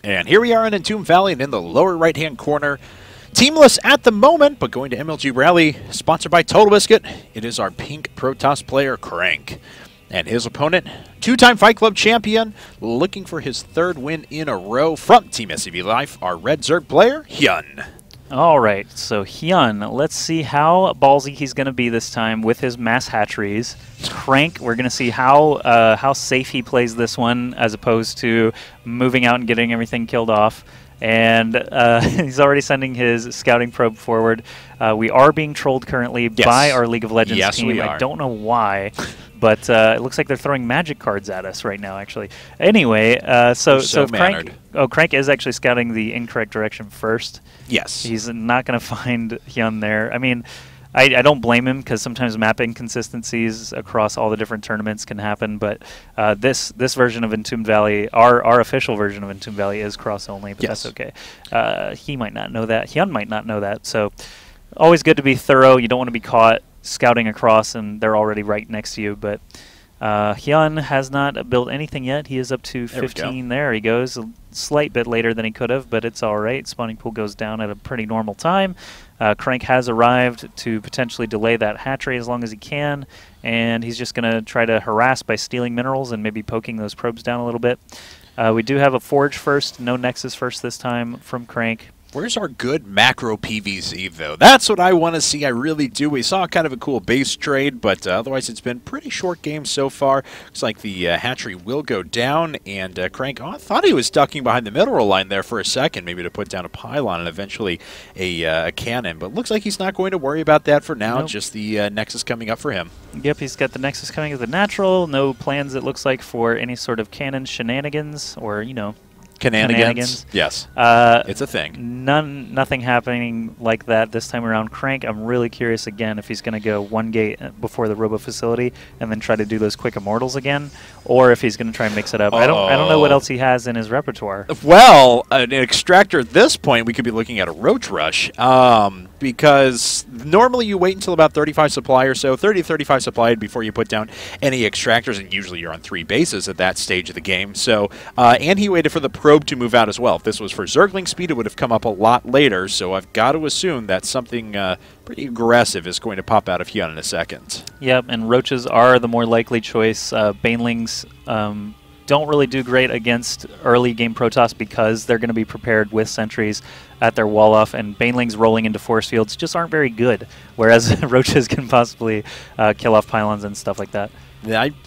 And here we are in Entombed Valley, and in the lower right-hand corner, teamless at the moment, but going to MLG Rally, sponsored by Total Biscuit, it is our pink Protoss player, CranK. And his opponent, two-time Fight Club champion, looking for his third win in a row from Team SCV Life, our red Zerg player, HyuN. All right, so HyuN, let's see how ballsy he's going to be this time with his mass hatcheries. CranK, we're going to see how safe he plays this one as opposed to moving out and getting everything killed off. And he's already sending his scouting probe forward. We are being trolled currently by our League of Legends team. I don't know why, but it looks like they're throwing magic cards at us right now, actually. Anyway, so CranK is actually scouting the incorrect direction first. Yes. He's not going to find HyuN there. I mean, I don't blame him because sometimes map inconsistencies across all the different tournaments can happen, but this version of Entombed Valley, our official version of Entombed Valley, is cross-only, but that's okay. He might not know that. HyuN might not know that, so always good to be thorough. You don't want to be caught scouting across and they're already right next to you, but HyuN has not built anything yet. He is up to 15. There he goes. A slight bit later than he could have, but it's all right. Spawning pool goes down at a pretty normal time. CranK has arrived to potentially delay that hatchery as long as he can, and he's just going to try to harass by stealing minerals and maybe poking those probes down a little bit. We do have a Forge first, no Nexus first this time from CranK. Where's our good macro PVZ, though? That's what I want to see. I really do. We saw kind of a cool base trade, but otherwise it's been pretty short games so far. Looks like the hatchery will go down, and CranK, I thought he was ducking behind the mineral line there for a second, maybe to put down a pylon and eventually a cannon. But looks like he's not going to worry about that for now, just the Nexus coming up for him. Yep, he's got the Nexus coming as the natural. No plans, it looks like, for any sort of cannon shenanigans or, you know, Shenanigans. Yes, it's a thing. Nothing happening like that this time around. CranK, I'm really curious again if he's going to go one gate before the Robo Facility and then try to do those quick immortals again, or if he's going to try and mix it up. I don't know what else he has in his repertoire. Well, an extractor at this point, we could be looking at a Roach Rush, because normally you wait until about 35 supply or so, 30 to 35 supplied before you put down any extractors, and usually you're on 3 bases at that stage of the game. So, and he waited for the probe to move out as well. If this was for Zergling speed, it would have come up a lot later, so I've got to assume that something pretty aggressive is going to pop out of HyuN in a second. Yep, and Roaches are the more likely choice. Banelings don't really do great against early game Protoss because they're going to be prepared with sentries at their wall off, and Banelings rolling into force fields just aren't very good, whereas Roaches can possibly kill off pylons and stuff like that.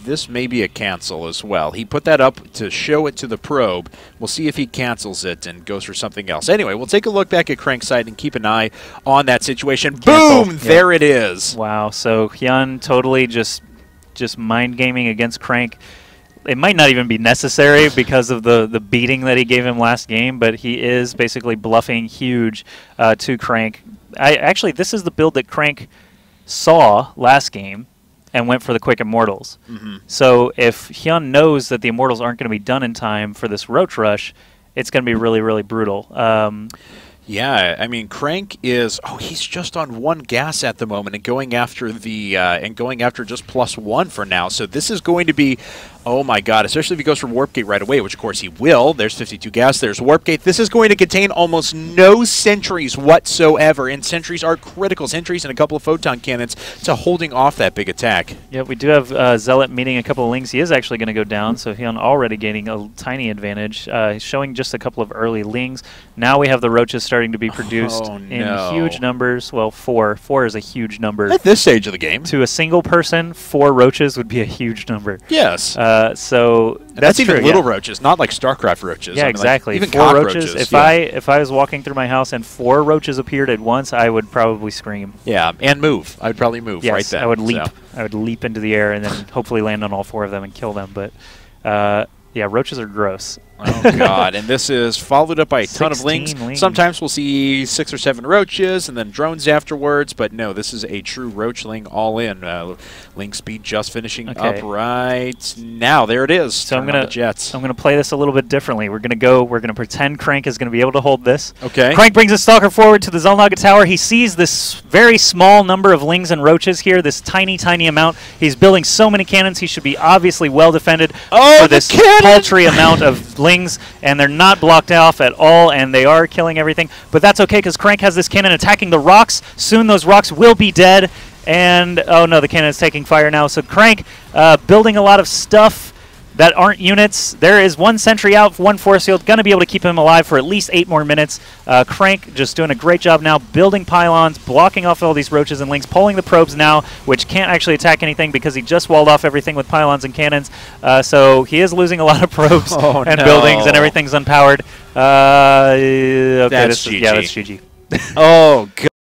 This may be a cancel as well. He put that up to show it to the probe. We'll see if he cancels it and goes for something else. Anyway, we'll take a look back at CranK's side and keep an eye on that situation. Boom! Yep. There it is. Wow, so HyuN totally just mind gaming against CranK. It might not even be necessary because of the beating that he gave him last game, but he is basically bluffing huge to CranK. Actually, this is the build that CranK saw last game and went for the quick immortals. So if HyuN knows that the immortals aren't going to be done in time for this Roach Rush, it's going to be really, really brutal. Yeah, I mean, CranK is he's just on 1 gas at the moment and going after the just +1 for now. So this is going to be, oh my god, especially if he goes for Warp Gate right away, which of course he will. There's 52 gas, there's Warp Gate. This is going to contain almost no sentries whatsoever, and sentries are critical. Sentries and a couple of photon cannons to holding off that big attack. Yeah, we do have Zealot meeting a couple of lings. He is actually going to go down, so HyuN already gaining a tiny advantage. He's showing just a couple of early lings. Now we have the Roaches starting to be produced in huge numbers. Well, 4 is a huge number. At this stage of the game. To a single person, 4 Roaches would be a huge number. Yes. So that's even little roaches, not like StarCraft roaches. Yeah, I mean, exactly. Like even 4 roaches. If I was walking through my house and 4 roaches appeared at once, I would probably scream. Yeah, and move. I would probably move right then. I would leap. So. I would leap into the air and then hopefully land on all 4 of them and kill them. But yeah, roaches are gross. Oh, God. And this is followed up by a ton of lings. Sometimes we'll see 6 or 7 roaches and then drones afterwards, but no, this is a true roachling all in. Ling speed just finishing up right now. There it is. So I'm gonna play this a little bit differently. We're gonna pretend CranK is gonna be able to hold this. Okay. CranK brings his stalker forward to the Zellnaga tower. He sees this very small number of lings and roaches here, this tiny amount. He's building so many cannons, he should be obviously well defended for this paltry amount of Lings, and they're not blocked off at all, and they are killing everything. But that's okay, because CranK has this cannon attacking the rocks. Soon those rocks will be dead, and oh no, the cannon is taking fire now. So CranK building a lot of stuff that aren't units. There is one sentry out, one force field, going to be able to keep him alive for at least 8 more minutes. CranK just doing a great job now, building pylons, blocking off all these roaches and Lings, pulling the probes now, which can't actually attack anything because he just walled off everything with pylons and cannons. So he is losing a lot of probes and buildings, and everything's unpowered. Okay, that's GG. Yeah, that's GG. Oh, God.